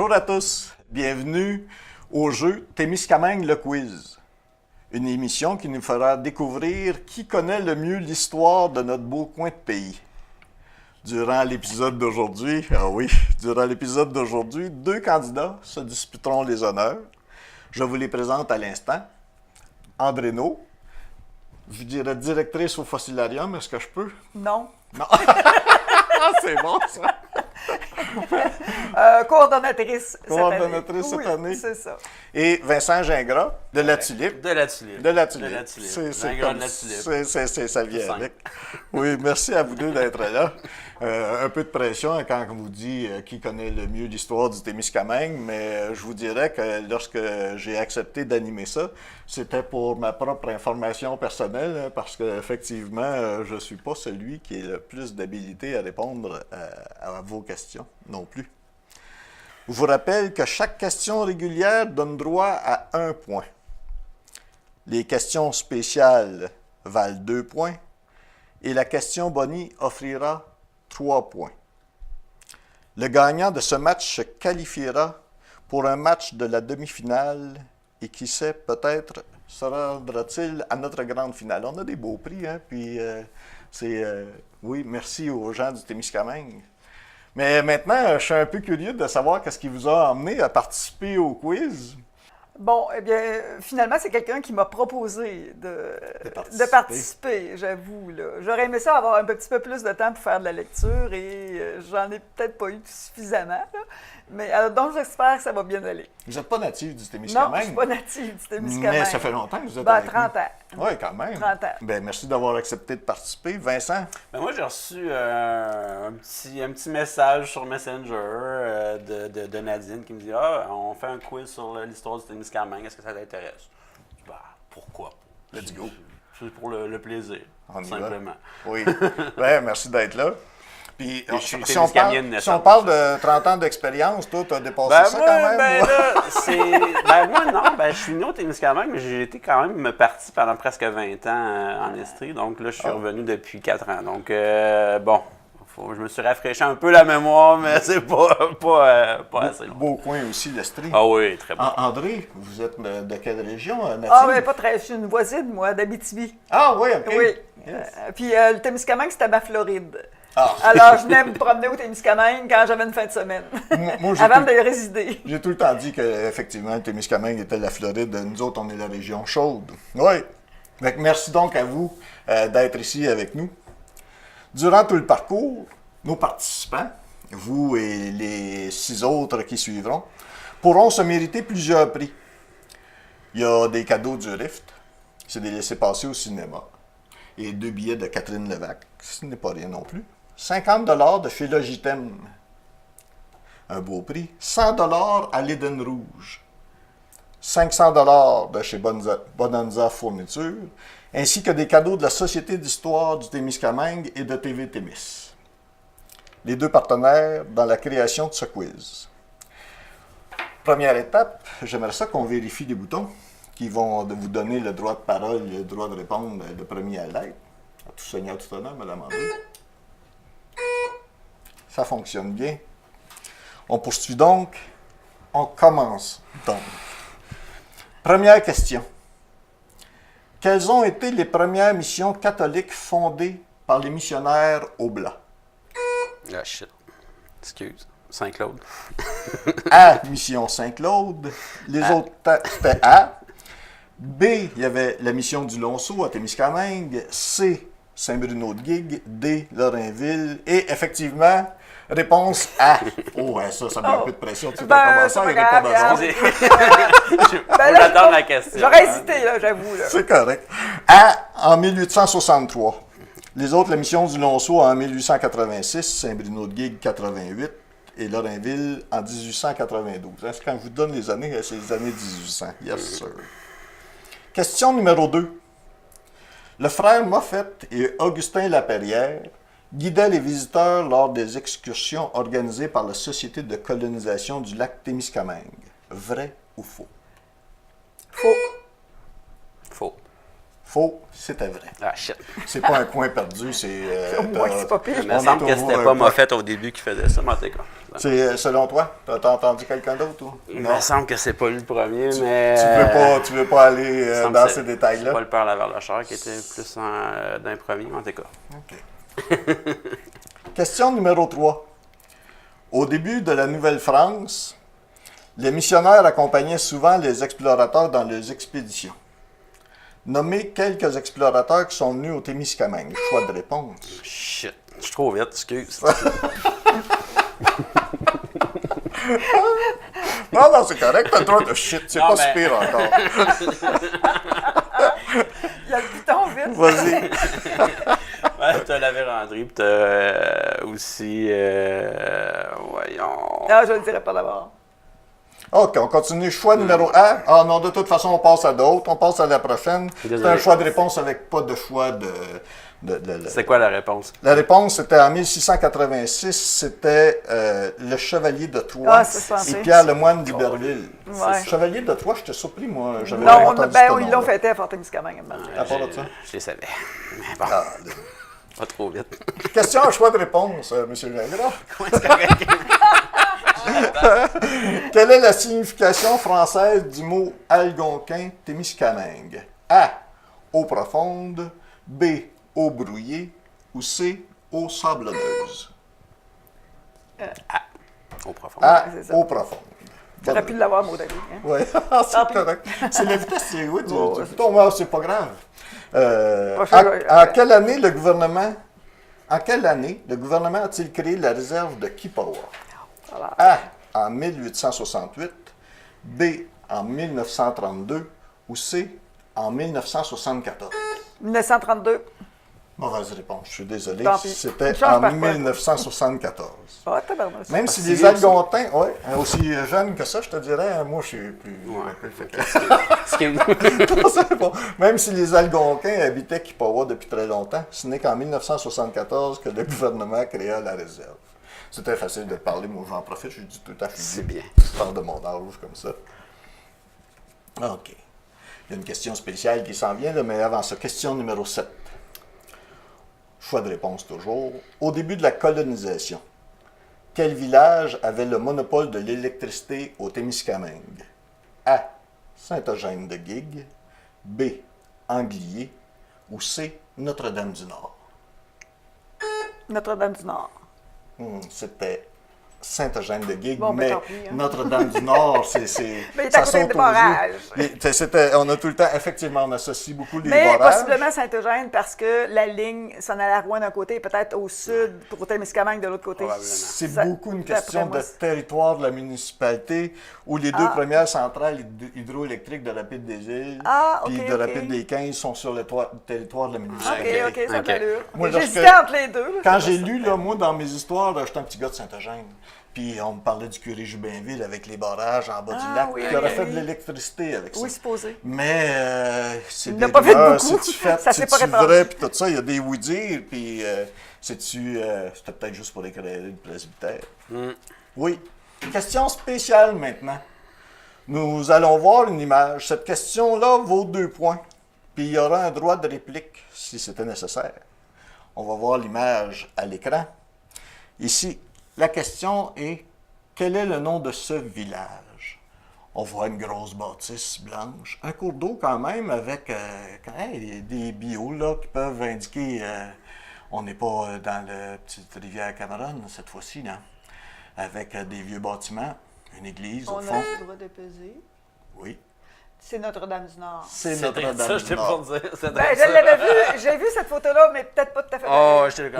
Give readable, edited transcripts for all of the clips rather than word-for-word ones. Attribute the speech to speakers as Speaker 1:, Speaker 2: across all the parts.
Speaker 1: Bonjour à tous, bienvenue au jeu Témiscamingue le quiz. Une émission qui nous fera découvrir qui connaît le mieux l'histoire de notre beau coin de pays. Durant l'épisode d'aujourd'hui, deux candidats se disputeront les honneurs. Je vous les présente à l'instant. André No, je dirais directrice au Fossilarium, est-ce que je peux?
Speaker 2: Non.
Speaker 1: Non. C'est bon, ça.
Speaker 2: Coordonnatrice
Speaker 1: cette année.
Speaker 2: Oui, c'est ça.
Speaker 1: Et Vincent Gingras, de la Tulipe.
Speaker 3: De la Tulipe.
Speaker 1: De la Tulipe.
Speaker 3: De la Tulipe.
Speaker 1: C'est
Speaker 3: Gingras
Speaker 1: comme
Speaker 3: de la Tulipe.
Speaker 1: ça vient avec. Oui, merci à vous deux d'être là. Un peu de pression quand on vous dit qui connaît le mieux l'histoire du Témiscamingue, mais je vous dirais que lorsque j'ai accepté d'animer ça, c'était pour ma propre information personnelle, parce qu'effectivement, je ne suis pas celui qui est le plus d'habilité à répondre à vos questions non plus. Je vous rappelle que chaque question régulière donne droit à 1 point. Les questions spéciales valent 2 points et la question Bonnie offrira 3 points. Le gagnant de ce match se qualifiera pour un match de la demi-finale et qui sait, peut-être se rendra-t-il à notre grande finale. On a des beaux prix, hein? Puis oui, merci aux gens du Témiscamingue. Mais maintenant, je suis un peu curieux de savoir qu'est-ce qui vous a amené à participer au quiz.
Speaker 2: Bon, eh bien, finalement, c'est quelqu'un qui m'a proposé de participer, j'avoue. J'aurais aimé ça avoir un petit peu plus de temps pour faire de la lecture et j'en ai peut-être pas eu suffisamment. Là. Mais donc, j'espère que ça va bien aller.
Speaker 1: Vous n'êtes pas natif du Témiscamingue?
Speaker 2: Non, je ne suis pas native du Témiscamingue.
Speaker 1: Mais ça fait longtemps que vous êtes
Speaker 2: avec 30 ans.
Speaker 1: Oui, quand même.
Speaker 2: 30 ans.
Speaker 1: Bien, merci d'avoir accepté de participer. Vincent?
Speaker 3: Ben moi, j'ai reçu un petit message sur Messenger de Nadine qui me dit « Ah, on fait un quiz sur l'histoire du Témiscamingue, est-ce que ça t'intéresse? » Je dis « Ben, pourquoi pas?
Speaker 1: Let's go.
Speaker 3: C'est pour le plaisir,
Speaker 1: On y
Speaker 3: simplement.
Speaker 1: Va. Oui. Bien, merci d'être là. Puis, si on parle de 30 ans d'expérience, toi, tu as dépassé ça quand même?
Speaker 3: Moi, je suis né au Témiscamingue, mais j'ai été quand même parti pendant presque 20 ans en Estrie. Donc là, je suis revenu depuis 4 ans. Donc, je me suis rafraîchi un peu la mémoire, mais c'est pas assez long.
Speaker 1: Beau coin aussi, l'Estrie.
Speaker 3: Ah oui, très beau.
Speaker 1: André, vous êtes de quelle région, native?
Speaker 2: Ah oui, pas très. Je suis une voisine, moi, d'Abitibi.
Speaker 1: Ah oui, OK.
Speaker 2: Oui.
Speaker 1: Yes.
Speaker 2: Puis le Témiscamingue, c'était ma Floride. Ah. Alors, je venais me promener au Témiscamingue quand j'avais une fin de semaine, avant de y résider.
Speaker 1: J'ai tout le temps dit qu'effectivement, le Témiscamingue était la Floride. Nous autres, on est la région chaude. Oui. Merci donc à vous d'être ici avec nous. Durant tout le parcours, nos participants, vous et les 6 autres qui suivront, pourront se mériter plusieurs prix. Il y a des cadeaux du Rift, c'est des laissez-passer au cinéma, et 2 billets de Catherine Levac, ce n'est pas rien non plus. 50 $ de chez Logitem, un beau prix. 100 $ à l'Éden Rouge. 500 $ de chez Bonanza Fourniture, ainsi que des cadeaux de la Société d'histoire du Témiscamingue et de TV Témis. Les 2 partenaires dans la création de ce quiz. Première étape, j'aimerais ça qu'on vérifie les boutons qui vont vous donner le droit de parole et le droit de répondre le premier à l'être. À tout seigneur, tout honneur, Mme André. Ça fonctionne bien. On poursuit donc. On commence donc. Première question. Quelles ont été les premières missions catholiques fondées par les missionnaires Oblats?
Speaker 3: Ah, shit. Excuse. Saint-Claude.
Speaker 1: A, mission Saint-Claude. Les autres, c'était A. B, il y avait la mission du Lonceau à Témiscamingue. C, Saint-Bruno-de-Guigue. D, Lorrainville. Et effectivement, réponse A. Oh, ouais, ça met un peu de pression. Tu vas commencer à y répondre.
Speaker 3: J'attends la question.
Speaker 2: J'aurais hésité, là, j'avoue. Là.
Speaker 1: C'est correct. A, en 1863. Les autres, la mission du Lonceau en 1886, Saint-Bruno-de-Guigue 88 et Lorrainville en 1892. Hein, quand je vous donne les années, c'est les années 1800. Yes, sir. Question numéro 2. Le frère Moffett et Augustin Laperrière guidaient les visiteurs lors des excursions organisées par la Société de colonisation du lac Témiscamingue. Vrai ou faux?
Speaker 2: Faux.
Speaker 3: Faux.
Speaker 1: Faux, c'était vrai.
Speaker 3: Ah, shit.
Speaker 1: C'est pas un point perdu, c'est...
Speaker 2: Au moins, c'est pas pire.
Speaker 3: Il me semble que c'était pas Moffett au début qui faisait ça, mais en tout cas.
Speaker 1: C'est selon toi? T'as entendu quelqu'un d'autre? Ou?
Speaker 3: Il
Speaker 1: Non?
Speaker 3: me semble que c'est pas lui le premier, mais...
Speaker 1: Tu veux pas aller
Speaker 3: il me semble
Speaker 1: dans
Speaker 3: que
Speaker 1: ces détails-là?
Speaker 3: C'est pas le père Laverlechère qui était plus d'un premier, mais en tout cas.
Speaker 1: OK. Question numéro 3. Au début de la Nouvelle-France, les missionnaires accompagnaient souvent les explorateurs dans leurs expéditions. Nommez quelques explorateurs qui sont venus au Témiscamingue. Choix de réponse.
Speaker 3: Shit. Je suis trop vite, excuse.
Speaker 1: Non, c'est correct. Toi, shit, c'est
Speaker 3: Non,
Speaker 1: pas
Speaker 3: mais-
Speaker 1: si pire encore.
Speaker 2: Il y a le bouton vite.
Speaker 1: Vas-y.
Speaker 3: Ouais, t'as la véranderie, puis t'as aussi... voyons...
Speaker 2: Non, je ne le dirai pas d'abord.
Speaker 1: OK, on continue. Choix numéro 1. Ah non, de toute façon, on passe à d'autres. On passe à la prochaine. C'est
Speaker 3: Désolé.
Speaker 1: un choix de réponse avec pas de choix de...
Speaker 3: C'est quoi la réponse?
Speaker 1: La réponse, c'était en 1686, c'était le Chevalier de Troyes
Speaker 2: Ah, c'est ça,
Speaker 1: et
Speaker 2: c'est-
Speaker 1: Pierre Lemoine d'Iberville.
Speaker 2: Ouais.
Speaker 1: Chevalier de Troyes, j'étais surpris, moi. J'avais
Speaker 2: Non,
Speaker 1: entendu
Speaker 2: ben,
Speaker 1: ce
Speaker 2: ils l'ont
Speaker 1: nom-là.
Speaker 2: fêté à Fort-Témiscamingue. à un moment donné.
Speaker 1: À part de ça.
Speaker 3: Je les savais. Mais bon,
Speaker 1: Ah, là.
Speaker 3: pas trop vite.
Speaker 1: Question à choix de réponse, M. Gingras.
Speaker 3: Comment c'est correct?
Speaker 1: Quelle est la signification française du mot algonquin-témiscamingue? A. Eau profonde. B. Eau brouillée. Ou C. Eau sablonneuse.
Speaker 3: Au profond.
Speaker 1: A.
Speaker 2: c'est ça.
Speaker 1: Eau profonde.
Speaker 2: J'aurais pu l'avoir, mon David. Hein?
Speaker 1: Oui, c'est correct. C'est la vitesse, c'est oui,
Speaker 2: Oh,
Speaker 1: du bouton, mais c'est pas grave.
Speaker 2: Prochain,
Speaker 1: En quelle année le gouvernement a-t-il créé la réserve de Kippawa?
Speaker 2: Voilà.
Speaker 1: A. En 1868. B. En 1932. Ou C. En 1974.
Speaker 2: 1932.
Speaker 1: Mauvaise réponse, je suis désolé.
Speaker 2: Tant pis.
Speaker 1: C'était
Speaker 2: Une chance
Speaker 1: en
Speaker 2: parfaite.
Speaker 1: 1974.
Speaker 2: Ah, tabarnak.
Speaker 1: Même si
Speaker 3: c'est
Speaker 1: les
Speaker 3: vieux,
Speaker 1: Algonquins, ouais, aussi jeunes que ça, je te dirais, moi je suis plus.
Speaker 3: Ouais.
Speaker 1: Fait que-
Speaker 3: Excuse.
Speaker 1: Non, c'est bon. Même si les Algonquins habitaient Kippawa depuis très longtemps, ce n'est qu'en 1974 que le gouvernement créa la réserve. C'était facile de parler, moi j'en profite, je dis tout à fait.
Speaker 3: C'est bien.
Speaker 1: Je parle de mon âge comme ça. OK. Il y a une question spéciale qui s'en vient, là, mais avant ça, question numéro 7. Choix de réponse toujours. Au début de la colonisation, quel village avait le monopole de l'électricité au Témiscamingue? A. Saint-Eugène-de-Guigue. B. Anglier. Ou C. Notre-Dame-du-Nord.
Speaker 2: Notre-Dame-du-Nord.
Speaker 1: C'était Saint-Eugène-de-Guigue,
Speaker 2: Bon, ben,
Speaker 1: mais
Speaker 2: tant pis, hein.
Speaker 1: Notre-Dame-du-Nord, c'est
Speaker 2: Mais il est à côté des barrages.
Speaker 1: On a tout le temps, effectivement, on associe beaucoup les
Speaker 2: Mais
Speaker 1: barrages.
Speaker 2: possiblement Saint-Eugène parce que la ligne s'en allait à Rouen d'un côté et peut-être au sud pour Témiscamingue de l'autre côté.
Speaker 3: Probablement.
Speaker 1: C'est
Speaker 2: Ça-
Speaker 1: beaucoup une
Speaker 2: d'après
Speaker 1: question
Speaker 2: moi,
Speaker 1: de
Speaker 2: c'est-
Speaker 1: territoire de la municipalité où les deux
Speaker 2: Ah.
Speaker 1: premières centrales hydroélectriques de Rapide des Îles
Speaker 2: Ah,
Speaker 1: puis
Speaker 2: ok,
Speaker 1: de
Speaker 2: ok.
Speaker 1: Rapide des 15 sont sur le territoire de la municipalité.
Speaker 2: OK, ça
Speaker 3: Ok.
Speaker 2: a l'allure.
Speaker 1: Moi,
Speaker 2: J'hésitais
Speaker 1: lorsque-
Speaker 2: entre les deux. là,
Speaker 1: Quand
Speaker 2: je
Speaker 1: j'ai
Speaker 2: sais pas
Speaker 1: lu,
Speaker 2: ça.
Speaker 1: là, moi, dans mes histoires, j'étais un petit gars de Saint-Eugène. Puis on me parlait du curé Jubinville avec les barrages en bas
Speaker 2: Ah,
Speaker 1: du lac,
Speaker 2: oui,
Speaker 1: qui aurait
Speaker 2: oui,
Speaker 1: fait
Speaker 2: oui.
Speaker 1: de l'électricité avec ça.
Speaker 2: Oui, supposé.
Speaker 1: Mais c'est
Speaker 2: Il
Speaker 1: des
Speaker 2: n'a pas fait
Speaker 1: rumeurs,
Speaker 2: beaucoup.
Speaker 1: c'est-tu fait,
Speaker 2: Ça s'est pas
Speaker 1: c'est-tu
Speaker 2: répandu.
Speaker 1: vrai, puis tout ça, il y a des oui-dire, puis c'était peut-être juste pour éclairer le presbytère. Oui. Question spéciale maintenant. Nous allons voir une image. Cette question-là vaut 2 points, puis il y aura un droit de réplique si c'était nécessaire. On va voir l'image à l'écran. Ici, la question est, quel est le nom de ce village? On voit une grosse bâtisse blanche, un cours d'eau quand même avec des bio là, qui peuvent indiquer on n'est pas dans la petite rivière Cameroun cette fois-ci, non? Avec des vieux bâtiments, une église au
Speaker 2: On
Speaker 1: fond.
Speaker 2: a le droit de peser.
Speaker 1: Oui,
Speaker 2: C'est Notre-Dame-du-Nord.
Speaker 1: c'est
Speaker 3: Ça,
Speaker 1: Notre-Dame
Speaker 3: je t'ai
Speaker 1: du
Speaker 3: pas
Speaker 1: Nord.
Speaker 3: dire. C'est
Speaker 2: Ben, je l'avais vu, j'ai vu cette photo-là, mais peut-être pas tout à fait.
Speaker 3: Oh, je t'ai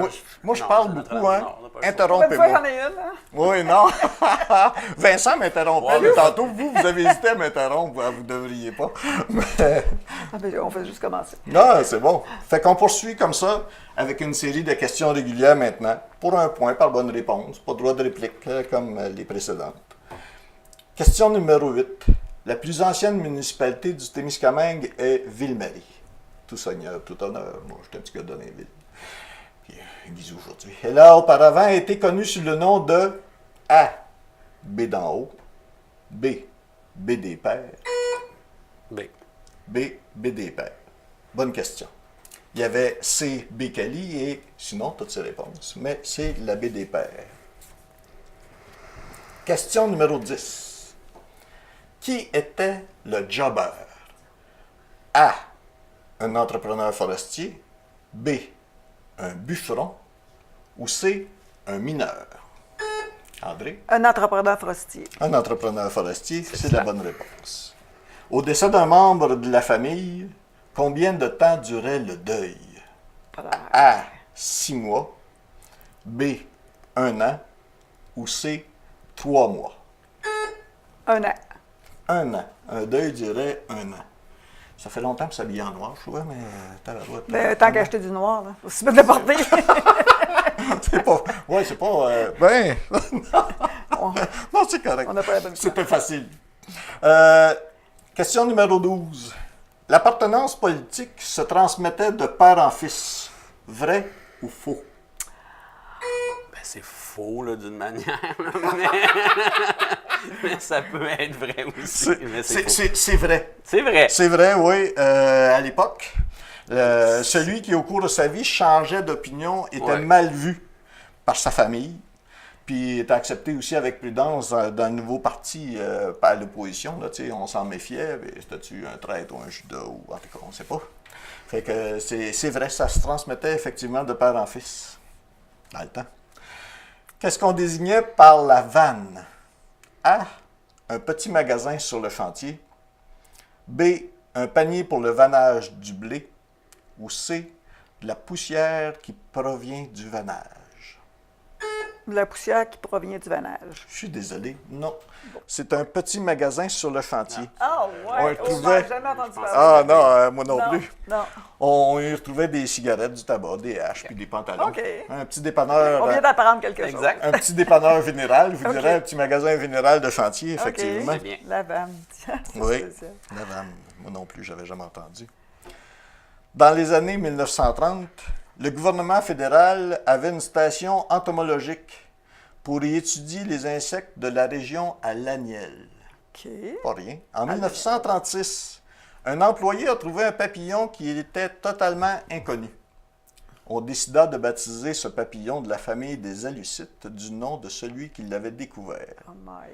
Speaker 1: Moi, je parle beaucoup, hein.
Speaker 2: Une fois,
Speaker 1: Interrompez-moi.
Speaker 2: j'en ai une. Hein?
Speaker 1: Oui, non. Vincent m'interrompait,
Speaker 3: Ouais,
Speaker 1: mais
Speaker 3: mais-
Speaker 1: tantôt, vous avez hésité à m'interrompre. Vous ne devriez pas. Mais,
Speaker 2: Ah, ben, on fait juste commencer.
Speaker 1: non, c'est bon. Fait qu'on poursuit comme ça avec une série de questions régulières maintenant. Pour un point par bonne réponse. Pas de droit de réplique comme les précédentes. Question numéro 8. La plus ancienne municipalité du Témiscamingue est Ville-Marie. Tout seigneur, tout honneur. Moi, j'étais un petit gars de Donnéville. Puis, Guizou aujourd'hui. Elle a auparavant été connue sous le nom de A. B d'en haut. B. B des Pères.
Speaker 3: B.
Speaker 1: B. B des Pères. Bonne question. Il y avait C. Bécali et sinon toutes ces réponses, mais c'est l'abbé des Pères. Question numéro 10. Qui était le jobber? A. Un entrepreneur forestier. B. Un bûcheron. Ou C. Un mineur. André?
Speaker 2: Un entrepreneur forestier.
Speaker 1: Un entrepreneur forestier, c'est la bonne réponse. Au décès d'un membre de la famille, combien de temps durait le deuil? A. 6 mois. B. 1 an. Ou C. 3 mois.
Speaker 2: 1 an.
Speaker 1: 1 an. Un deuil durait 1 an. Ça fait longtemps que s'habiller en noir, je trouve, mais tabarouette.
Speaker 2: Ben, tant qu'acheter du noir, là. Aussi bien de le porter.
Speaker 1: C'est pas. Ouais, c'est pas. Non, c'est correct.
Speaker 2: On n'a pas la bonne
Speaker 1: C'était facile. Question numéro 12. L'appartenance politique se transmettait de père en fils. Vrai ou faux?
Speaker 3: Ben, c'est faux, là, d'une manière. Mais ça peut être vrai aussi.
Speaker 1: C'est vrai.
Speaker 3: C'est vrai.
Speaker 1: C'est vrai, oui. À l'époque, celui qui, au cours de sa vie, changeait d'opinion était mal vu par sa famille. Puis était accepté aussi avec prudence dans le nouveau parti par l'opposition. Là, on s'en méfiait. C'était-tu un traître ou un judas ou en tout cas, on ne sait pas. Fait que c'est vrai, ça se transmettait effectivement de père en fils dans le temps. Qu'est-ce qu'on désignait par la vanne? A. Un petit magasin sur le chantier. B. Un panier pour le vannage du blé. Ou C. De la poussière qui provient du vannage.
Speaker 2: De la poussière qui provient du vannage.
Speaker 1: Je suis désolé, non. C'est un petit magasin sur le chantier.
Speaker 2: Ah
Speaker 1: On
Speaker 2: ouais,
Speaker 1: y retrouvait...
Speaker 2: jamais entendu parler.
Speaker 1: Ah non, moi non plus.
Speaker 2: Non.
Speaker 1: On y retrouvait des cigarettes, du tabac, des haches, puis des pantalons.
Speaker 2: OK.
Speaker 1: Un petit dépanneur...
Speaker 2: On vient d'apprendre quelque chose.
Speaker 3: Exact.
Speaker 1: Un petit dépanneur vénéral, je vous
Speaker 2: OK.
Speaker 1: dirais, un petit magasin vénéral de chantier, effectivement.
Speaker 3: C'est bien.
Speaker 2: La vanne.
Speaker 1: Oui,
Speaker 2: Spécial.
Speaker 1: la vanne. Moi non plus, j'avais jamais entendu. Dans les années 1930, le gouvernement fédéral avait une station entomologique pour y étudier les insectes de la région à Laniel.
Speaker 2: OK.
Speaker 1: Pas rien. En 1936, un employé a trouvé un papillon qui était totalement inconnu. On décida de baptiser ce papillon de la famille des hallucites du nom de celui qui l'avait découvert.
Speaker 2: Oh my.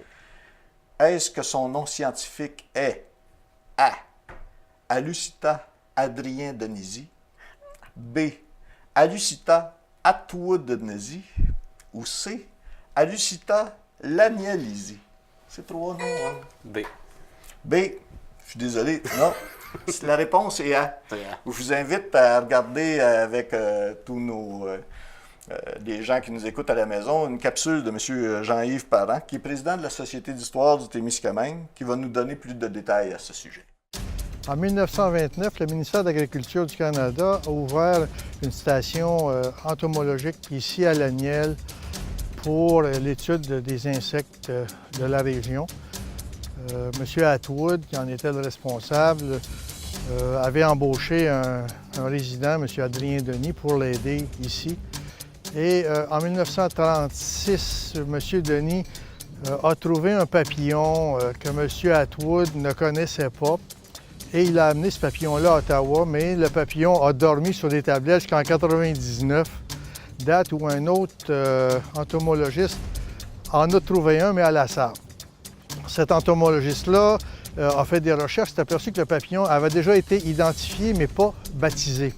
Speaker 1: Est-ce que son nom scientifique est A. Hallucita adriendonesi, B. Hallucita atwoodnesi ou C. Hallucita lanielisi? C'est 3 noms, hein?
Speaker 3: B.
Speaker 1: B. Je suis désolé. Non. La réponse est A.
Speaker 3: C'est A.
Speaker 1: Je vous invite à regarder avec tous les gens qui nous écoutent à la maison une capsule de M. Jean-Yves Parent, qui est président de la Société d'histoire du Témiscamingue, qui va nous donner plus de détails à ce sujet.
Speaker 4: En 1929, le ministère de l'Agriculture du Canada a ouvert une station entomologique ici à Laniel pour l'étude des insectes de la région. M. Atwood, qui en était le responsable, avait embauché un résident, M. Adrien Denis, pour l'aider ici. Et en 1936, M. Denis a trouvé un papillon que M. Atwood ne connaissait pas. Et il a amené ce papillon-là à Ottawa, mais le papillon a dormi sur des tablettes jusqu'en 1999, date où un autre entomologiste en a trouvé un, mais à la Sarre. Cet entomologiste-là a fait des recherches, s'est aperçu que le papillon avait déjà été identifié, mais pas baptisé.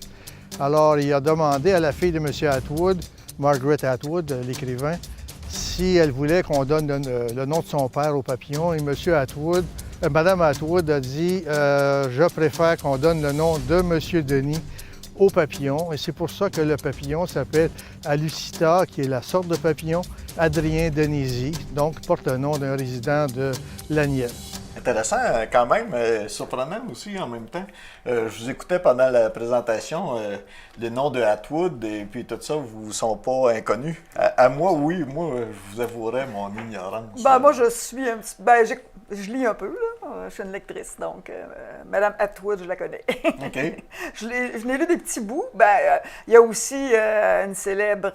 Speaker 4: Alors, il a demandé à la fille de M. Atwood, Margaret Atwood, l'écrivain, si elle voulait qu'on donne le nom de son père au papillon. Et Mme Atwood a dit je préfère qu'on donne le nom de M. Denis au papillon. Et c'est pour ça que le papillon s'appelle Hallucita, qui est la sorte de papillon, Adrien Denisi, donc porte le nom d'un résident de Laniel.
Speaker 1: Intéressant, quand même, surprenant aussi en même temps. Je vous écoutais pendant la présentation, le nom de Atwood et puis tout ça vous ne sont pas inconnus. À moi, oui, moi, je vous avouerais mon ignorance.
Speaker 2: Ben, moi, je suis un petit... Ben, je lis un peu, là. Je suis une lectrice, donc Mme Atwood, je la connais.
Speaker 1: OK.
Speaker 2: Je n'ai lu des petits bouts. Ben, il y a aussi une célèbre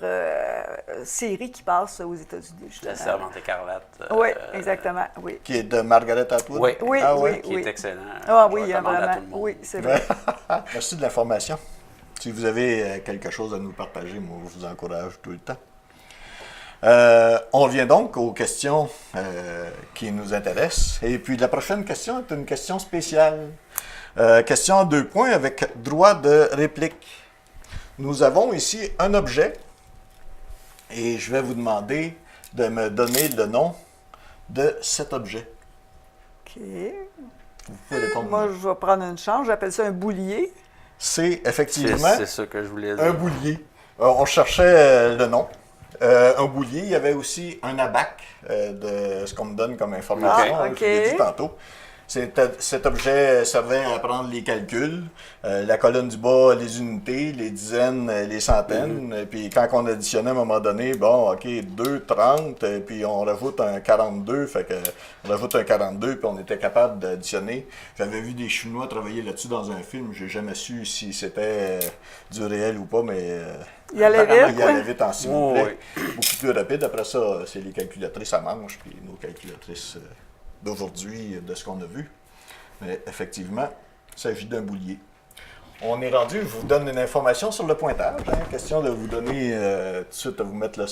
Speaker 2: série qui passe aux États-Unis, justement.
Speaker 3: La Servante écarlate.
Speaker 2: Oui, exactement, oui.
Speaker 1: Qui est de Margaret Atwood. Atwood?
Speaker 3: Oui,
Speaker 2: Oui,
Speaker 1: Ah,
Speaker 2: oui,
Speaker 3: qui est excellent.
Speaker 2: Ah
Speaker 3: Je
Speaker 2: oui,
Speaker 3: recommande à
Speaker 2: vraiment.
Speaker 3: tout le monde.
Speaker 2: Oui, c'est vrai.
Speaker 1: Merci de l'information. Si vous avez quelque chose à nous partager, moi, je vous encourage tout le temps. On revient donc aux questions qui nous intéressent. Et puis, la prochaine question est une question spéciale. Question à 2 points avec droit de réplique. Nous avons ici un objet et je vais vous demander de me donner le nom de cet objet.
Speaker 2: OK.
Speaker 1: Vous pouvez répondre.
Speaker 2: Moi, je vais prendre une chance. J'appelle ça un boulier.
Speaker 1: C'est effectivement
Speaker 3: C'est ça que je voulais dire.
Speaker 1: un boulier. On cherchait le nom. Un boulier, il y avait aussi un abac de ce qu'on me donne comme information.
Speaker 2: Ah,
Speaker 1: Je l'ai
Speaker 2: OK.
Speaker 1: dit tantôt. Cet objet servait à prendre les calculs, la colonne du bas, les unités, les dizaines, les centaines. Et puis quand on additionnait à un moment donné, bon, OK, 2, 30, et puis on rajoute un 42, fait que on rajoute un 42, puis on était capable d'additionner. J'avais vu des Chinois travailler là-dessus dans un film, j'ai jamais su si c'était du réel ou pas, mais
Speaker 2: Il allait
Speaker 1: apparemment,
Speaker 2: vite,
Speaker 1: il allait
Speaker 2: ouais.
Speaker 1: vite en s'il vous
Speaker 3: Oh,
Speaker 1: plaît. Beaucoup plus rapide. Après ça, c'est les calculatrices à manche, puis nos calculatrices d'aujourd'hui, de ce qu'on a vu. Mais effectivement, il s'agit d'un boulier. On est rendu, je vous donne une information sur le pointage. Question de vous donner tout de suite, à vous mettre là,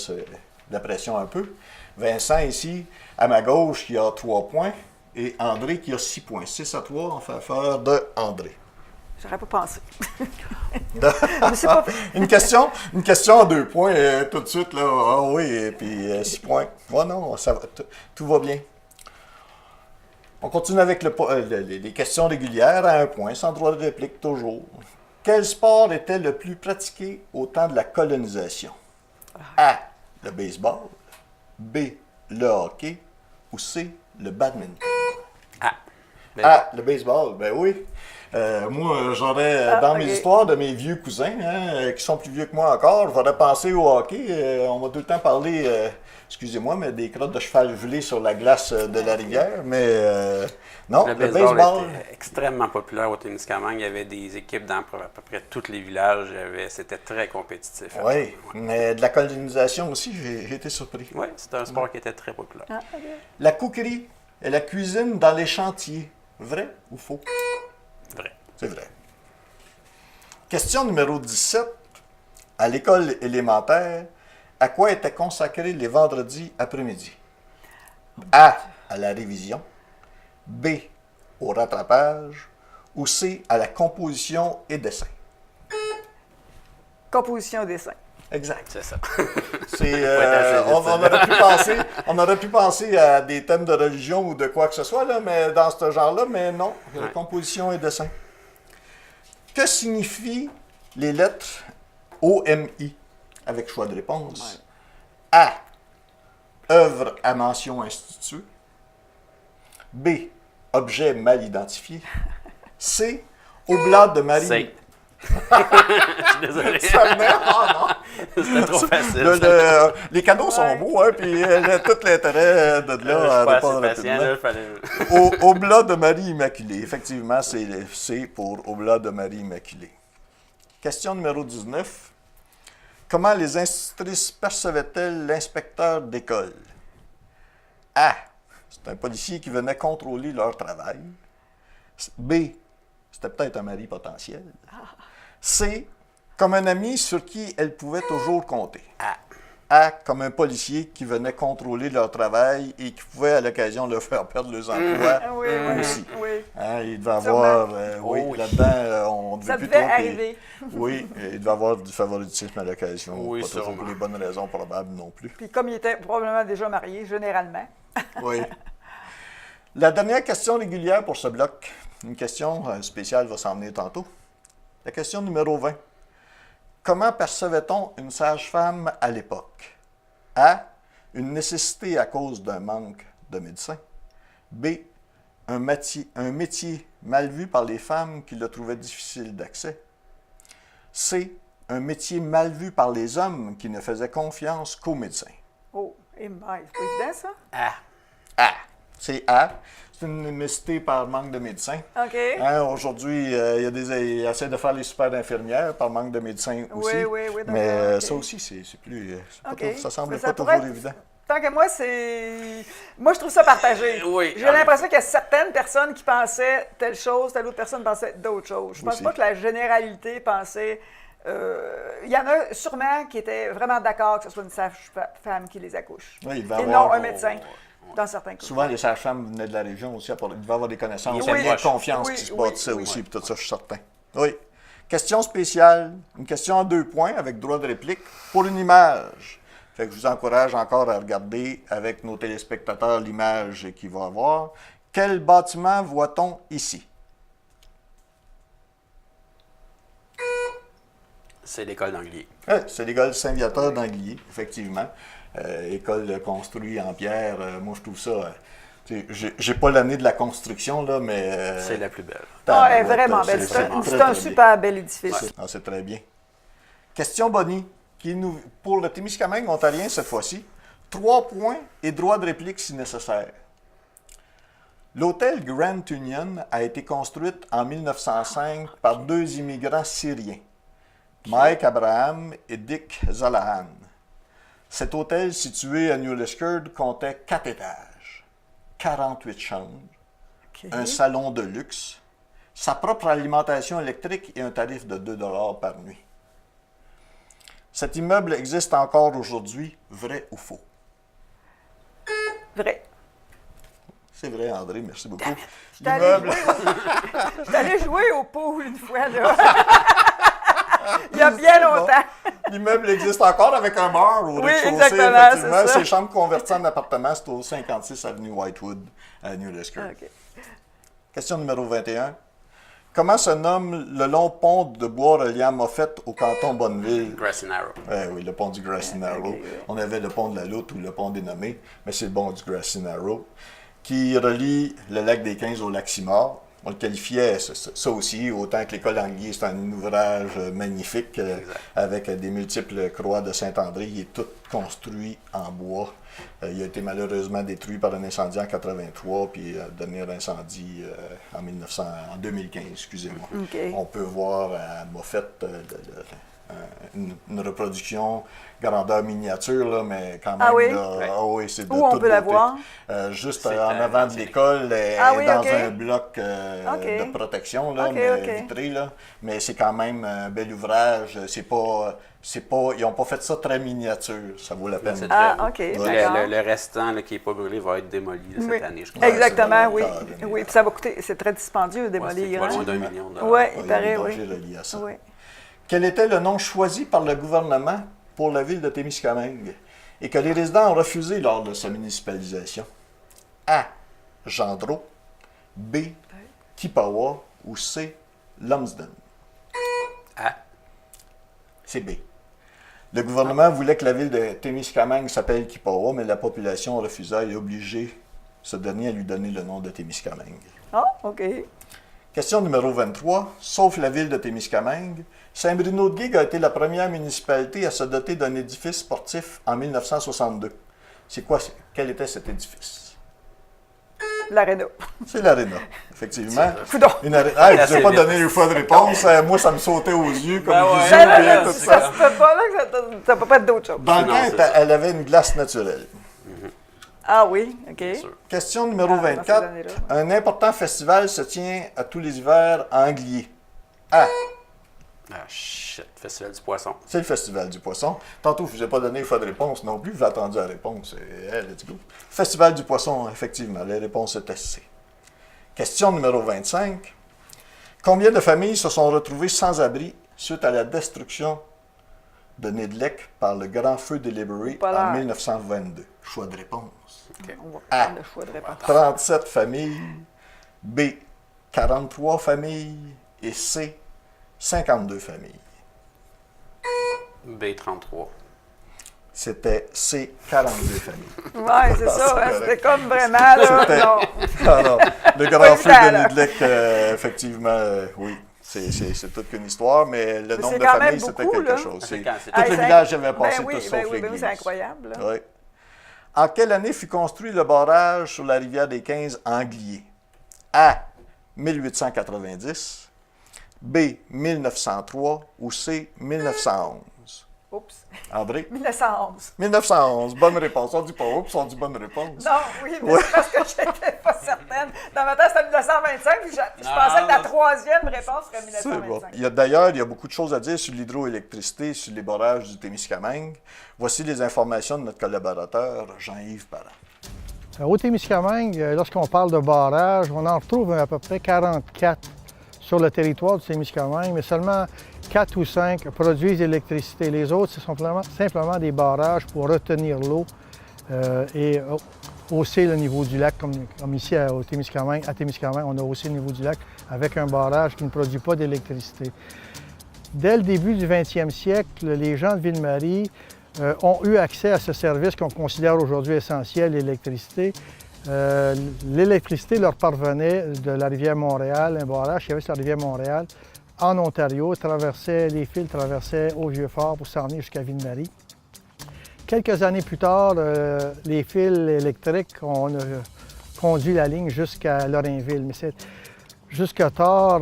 Speaker 1: la pression un peu. Vincent ici, à ma gauche, qui a 3 points, et André qui a 6 points. 6-3 en faveur de André.
Speaker 2: J'aurais pas pensé. Mais c'est pas...
Speaker 1: une question à 2 points, tout de suite, là. Ah oui, et puis 6 points. Oh non, ça va, tout va bien. On continue avec les questions régulières à 1 point, sans droit de réplique toujours. Quel sport était le plus pratiqué au temps de la colonisation? A. Le baseball. B. Le hockey. Ou C. Le badminton. A. Le baseball. Ben oui. Moi, j'aurais, dans mes histoires de mes vieux cousins, qui sont plus vieux que moi encore, j'aurais pensé au hockey. On m'a tout le temps parlé, excusez-moi, mais des crottes de cheval gelées sur la glace de la rivière. Mais non,
Speaker 3: Le
Speaker 1: le
Speaker 3: baseball
Speaker 1: baseball.
Speaker 3: était extrêmement populaire au Témiscamingue. Il y avait des équipes dans à peu près tous les villages. C'était très compétitif.
Speaker 1: Oui, mais de la colonisation aussi, j'ai été surpris.
Speaker 3: Oui, c'était un sport qui était très populaire.
Speaker 2: Ah, OK.
Speaker 1: La cookerie et la cuisine dans les chantiers. Vrai ou faux?
Speaker 3: Vrai.
Speaker 1: C'est vrai. Question numéro 17. À l'école élémentaire, à quoi étaient consacrés les vendredis après-midi? A. À la révision. B. Au rattrapage. Ou C. À la composition et dessin.
Speaker 2: Composition dessin.
Speaker 1: Exact.
Speaker 3: C'est ça.
Speaker 1: On aurait pu penser à des thèmes de religion ou de quoi que ce soit, là, mais dans ce genre-là, mais non.
Speaker 3: Ouais.
Speaker 1: Composition et dessin. Que signifient les lettres OMI avec choix de réponse? A. Œuvre à mention instituée. B. Objet mal identifié. C. Oblat de Marie.
Speaker 3: C'est. Je suis désolé.
Speaker 1: Ça venait? Ah non!
Speaker 3: C'était trop facile.
Speaker 1: Les cadeaux sont beaux, hein, puis tout l'intérêt de
Speaker 3: Je
Speaker 1: là
Speaker 3: suis
Speaker 1: à
Speaker 3: pas
Speaker 1: répondre
Speaker 3: assez patient,
Speaker 1: rapidement.
Speaker 3: là, fallait...
Speaker 1: Oblat de Marie Immaculée. Effectivement, c'est C pour Oblat de Marie Immaculée. Question numéro 19. Comment les institutrices percevaient-elles l'inspecteur d'école? A. C'est un policier qui venait contrôler leur travail. B. C'était peut-être un mari potentiel. C. Comme un ami sur qui elle pouvait toujours compter. A. Comme un policier qui venait contrôler leur travail et qui pouvait à l'occasion leur faire perdre leurs emplois
Speaker 2: Ah oui, oui,
Speaker 1: aussi.
Speaker 2: oui.
Speaker 1: Hein, il devait avoir, oui,
Speaker 3: oui.
Speaker 1: là-dedans, on devait
Speaker 2: Ça
Speaker 1: plus
Speaker 2: devait
Speaker 1: trop
Speaker 2: arriver.
Speaker 1: Oui, il devait avoir du favoritisme à l'occasion.
Speaker 3: Oui,
Speaker 1: pas toujours
Speaker 3: sûrement.
Speaker 1: pour les bonnes raisons probables non plus.
Speaker 2: Puis comme il était probablement déjà marié, généralement.
Speaker 1: Oui. La dernière question régulière pour ce bloc, une question spéciale va s'en venir tantôt. La question numéro 20. Comment percevait-on une sage-femme à l'époque? A. Une nécessité à cause d'un manque de médecins. B. Un métier mal vu par les femmes qui le trouvaient difficile d'accès. C. Un métier mal vu par les hommes qui ne faisaient confiance qu'aux médecins.
Speaker 2: Oh, et c'est pas évident, ça?
Speaker 1: A. C'est A. C'est une nécessité par manque de médecins.
Speaker 2: OK.
Speaker 1: Hein, aujourd'hui, ils essaient de faire les super infirmières par manque de médecins aussi.
Speaker 2: Oui, d'accord,
Speaker 1: Mais
Speaker 2: ok.
Speaker 1: ça aussi, c'est plus.
Speaker 2: OK.
Speaker 1: Ça semble
Speaker 2: Mais
Speaker 1: pas
Speaker 2: pourrait
Speaker 1: toujours
Speaker 2: être-
Speaker 1: évident.
Speaker 2: Tant que moi, c'est... Moi, je trouve ça partagé.
Speaker 3: Oui,
Speaker 2: J'ai l'impression qu'il y a certaines personnes qui pensaient telle chose, telle autre personne pensait d'autres choses. Je pense pas que la généralité pensait... Il y en a sûrement qui étaient vraiment d'accord que ce soit une sage-femme qui les accouche.
Speaker 1: Oui, il va
Speaker 2: et
Speaker 1: avoir...
Speaker 2: non un médecin, dans certains cas.
Speaker 1: Souvent, les sages-femmes venaient de la région aussi. Il devait avoir des connaissances.
Speaker 3: Oui,
Speaker 1: Il y a de confiance qui se bâtissait
Speaker 3: oui,
Speaker 1: aussi,
Speaker 3: oui.
Speaker 1: puis tout ça, je suis certain. Oui. Question spéciale. Une question en 2 points avec droit de réplique pour une image. Fait que je vous encourage encore à regarder avec nos téléspectateurs l'image qu'il va avoir. Quel bâtiment voit-on ici?
Speaker 3: C'est l'école d'Anglier.
Speaker 1: C'est l'école Saint-Viateur d'Anglier, effectivement. École construite en pierre. Moi, je trouve ça... j'ai pas l'année de la construction, là, mais...
Speaker 3: C'est la plus belle.
Speaker 2: Elle est vraiment belle. C'est un super bel édifice.
Speaker 1: C'est très bien. Question Bonnie. Pour le Témiscamingue ontarien, cette fois-ci, 3 points et droit de réplique si nécessaire. L'hôtel Grand Union a été construit en 1905 par 2 immigrants syriens, Mike Abraham et Dick Zalahan. Cet hôtel situé à New Liskeard comptait 4 étages, 48 chambres, un salon de luxe, sa propre alimentation électrique et un tarif de 2 $ par nuit. Cet immeuble existe encore aujourd'hui, vrai ou faux?
Speaker 2: Vrai.
Speaker 1: C'est vrai, André, merci beaucoup.
Speaker 2: Je suis allé jouer au pool une fois, là. Il y a bien longtemps.
Speaker 1: L'immeuble existe encore avec un bar au rez-de-chaussée,
Speaker 2: exactement,
Speaker 1: effectivement.
Speaker 2: c'est ça.
Speaker 1: Ses chambres converties en appartements, c'est au 56 avenue Whitewood, à New Liskeard.
Speaker 2: Okay.
Speaker 1: Question numéro 21. Comment se nomme le long pont de bois reliant Moffett au canton Bonneville?
Speaker 3: Grassy Narrow.
Speaker 1: Oui, le pont du Grassy Narrow. On avait le pont de la Loutre ou le pont des Nommés, mais c'est le pont du Grassy Narrow, qui relie le lac des 15 au lac Simard. On le qualifiait, ça aussi, autant que l'école d'Anglier, c'est un ouvrage magnifique avec des multiples croix de Saint-André. Il est tout construit en bois. Il a été malheureusement détruit par un incendie en 1983, puis dernier incendie en 2015, excusez-moi.
Speaker 2: Okay.
Speaker 1: On peut voir à Moffett une reproduction grandeur miniature, là, mais quand même,
Speaker 2: oui?
Speaker 1: C'est de
Speaker 2: où on
Speaker 1: toute
Speaker 2: peut la
Speaker 1: beauté.
Speaker 2: voir?
Speaker 1: Juste en avant de l'école, elle est dans un bloc de protection, là, vitré, là. Mais c'est quand même un bel ouvrage. Ils n'ont pas fait ça très miniature. Ça vaut la peine.
Speaker 3: Le restant là, qui n'est pas brûlé va être démoli cette année, je crois.
Speaker 2: Exactement, oui. Oui, puis ça va coûter, c'est très dispendieux de démolir.
Speaker 3: C'est pas loin d'1 million $.
Speaker 2: Oui, il paraît,
Speaker 1: relié à ça. Quel était le nom choisi par le gouvernement pour la ville de Témiscamingue et que les résidents ont refusé lors de sa municipalisation? A. Gendreau. B. Kipawa. Ou C. Lumsden.
Speaker 3: A.
Speaker 1: C'est B. Le gouvernement voulait que la ville de Témiscamingue s'appelle Kipawa, mais la population refusa et obligé ce dernier à lui donner le nom de Témiscamingue.
Speaker 2: Ah, OK.
Speaker 1: Question numéro 23. Sauf la ville de Témiscamingue, Saint-Bruno-de-Guigue a été la première municipalité à se doter d'un édifice sportif en 1962. Quel était cet édifice?
Speaker 2: L'Aréna. C'est
Speaker 1: l'Aréna, effectivement.
Speaker 2: Coudon.
Speaker 1: Je ne pas donné une fois de réponse. Moi, ça me sautait aux yeux comme
Speaker 2: ça se peut pas, là, que ça peut pas être d'autre chose.
Speaker 1: Dans le temps, elle avait une glace naturelle.
Speaker 2: Ah oui, OK.
Speaker 1: Question numéro 24. Un important festival se tient à tous les hivers à Anglier. A.
Speaker 3: Festival du Poisson.
Speaker 1: C'est le Festival du Poisson. Tantôt, je ne vous ai pas donné une fois de réponse non plus. Vous avez attendu la réponse. Let's go. Festival du Poisson, effectivement. La réponse était C. Question numéro 25. Combien de familles se sont retrouvées sans abri suite à la destruction de Nidlec par le grand feu délibéré en 1922? Choix de réponse.
Speaker 2: Okay.
Speaker 1: A. 37 familles. B. 43 familles. Et C. 52 familles.
Speaker 3: B, 33.
Speaker 1: C'était C, 42 familles.
Speaker 2: Oui, c'est ça. C'était comme vraiment, là,
Speaker 1: non. Le grand feu de Nidlec, effectivement, oui. C'est toute une histoire, mais le nombre de familles, c'était quelque chose. Tout le village avait passé tout sauf l'église.
Speaker 2: C'est incroyable.
Speaker 1: Oui. En quelle année fut construit le barrage sur la rivière des 15 Anglier? A. 1890. B. 1903. Ou C. 1911.
Speaker 2: Oups.
Speaker 1: André?
Speaker 2: 1911.
Speaker 1: 1911. Bonne réponse. On dit pas oups, on dit bonne réponse.
Speaker 2: Non, oui, mais c'est parce que je n'étais pas certaine. Dans ma tête, c'était 1925, puis je pensais que la troisième réponse serait 1925.
Speaker 1: Bon. D'ailleurs, il y a beaucoup de choses à dire sur l'hydroélectricité, sur les barrages du Témiscamingue. Voici les informations de notre collaborateur, Jean-Yves Parent.
Speaker 4: Au Témiscamingue, lorsqu'on parle de barrages, on en retrouve à peu près 44 sur le territoire du Témiscamingue, mais seulement 4 ou 5 produisent l'électricité. Les autres, c'est simplement des barrages pour retenir l'eau et hausser le niveau du lac, comme ici au Témiscamingue. À Témiscamingue, on a haussé le niveau du lac avec un barrage qui ne produit pas d'électricité. Dès le début du 20e siècle, les gens de Ville-Marie ont eu accès à ce service qu'on considère aujourd'hui essentiel, l'électricité. L'électricité leur parvenait de la rivière Montréal, un barrage qui avait sur la rivière Montréal, en Ontario, les fils traversaient au Vieux-Fort pour s'en venir jusqu'à Ville-Marie. Quelques années plus tard, les fils électriques ont conduit la ligne jusqu'à Lorrainville. Mais jusqu'à tard,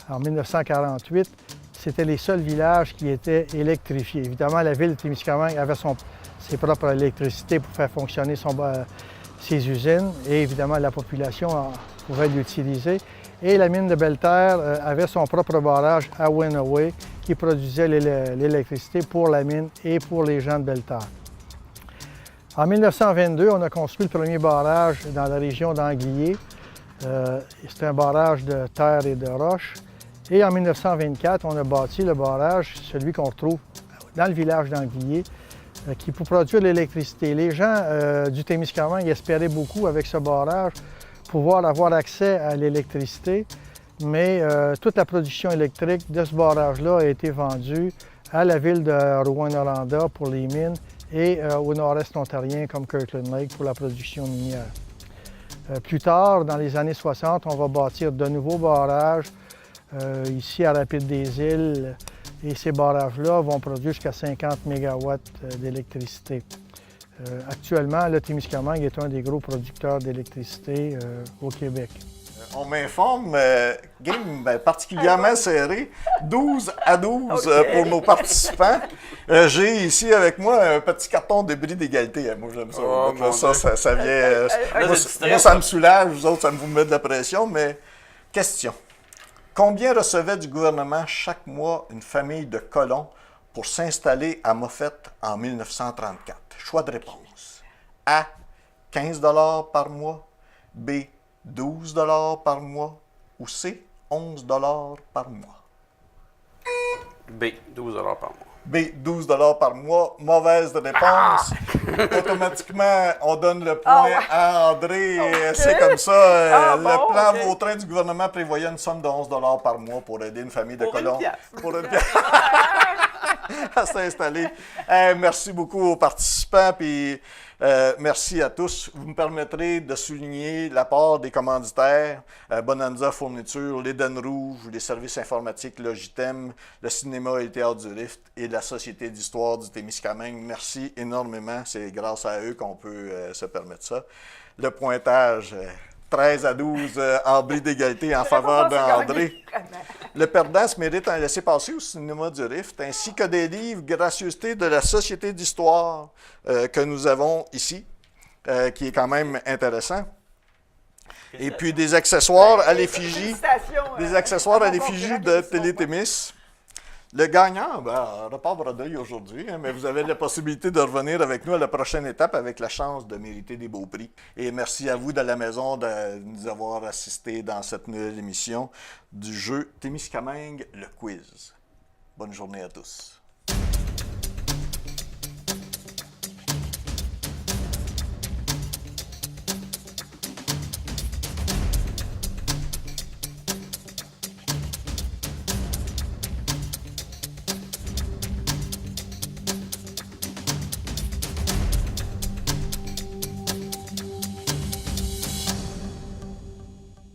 Speaker 4: en 1948, c'était les seuls villages qui étaient électrifiés. Évidemment, la ville de Témiscamingue avait ses propres électricités pour faire fonctionner ses usines et évidemment, la population pouvait l'utiliser. Et la mine de Belle-Terre avait son propre barrage à Wenaway qui produisait l'électricité pour la mine et pour les gens de Belle-Terre. En 1922, on a construit le premier barrage dans la région d'Anguillier. C'était un barrage de terre et de roche. Et en 1924, on a bâti le barrage, celui qu'on retrouve dans le village d'Anguillier, qui pour produire l'électricité. Les gens du Témiscamingue espéraient beaucoup avec ce barrage pouvoir avoir accès à l'électricité, mais toute la production électrique de ce barrage-là a été vendue à la ville de Rouyn-Noranda pour les mines et au nord-est ontarien comme Kirkland Lake pour la production minière. Plus tard, dans les années 60, on va bâtir de nouveaux barrages ici à Rapide-des-Îles et ces barrages-là vont produire jusqu'à 50 MW d'électricité. Actuellement, le Témiscamingue est un des gros producteurs d'électricité au Québec.
Speaker 1: On m'informe, game particulièrement serré, 12-12 pour nos participants. J'ai ici avec moi un petit carton de bris d'égalité. Moi, j'aime ça.
Speaker 3: Oh,
Speaker 1: ça vient. Moi, ça me soulage, vous autres, ça me vous met de la pression. Mais question. Combien recevait du gouvernement chaque mois une famille de colons pour s'installer à Moffett en 1934? Choix de réponse. A. 15 $ par mois. B. 12 $ par mois. Ou C. 11 $ par mois.
Speaker 3: B. 12 $ par mois.
Speaker 1: B. 12 $ par mois. Mauvaise réponse. Automatiquement, on donne le point à André. Okay. C'est comme ça. Le plan Vautrin du gouvernement prévoyait une somme de 11 $ par mois pour aider une famille de colons. Pour une pièce. À s'installer. Merci beaucoup aux participants, puis merci à tous. Vous me permettrez de souligner l'apport des commanditaires, Bonanza Fourniture, l'Éden Rouge, les services informatiques Logitem, le cinéma et le théâtre du Rift et la Société d'histoire du Témiscamingue. Merci énormément. C'est grâce à eux qu'on peut se permettre ça. Le pointage... 13-12 en bris d'égalité en faveur d'André. Le perdant se mérite un laissez-passer au cinéma du Rift, ainsi que des livres gracieuseté de la Société d'histoire que nous avons ici, qui est quand même intéressant. Et puis des accessoires à l'effigie, de Télétémis. Le gagnant repart bredouille aujourd'hui, mais vous avez la possibilité de revenir avec nous à la prochaine étape avec la chance de mériter des beaux prix. Et merci à vous de la maison de nous avoir assistés dans cette nouvelle émission du jeu Témiscamingue, le quiz. Bonne journée à tous.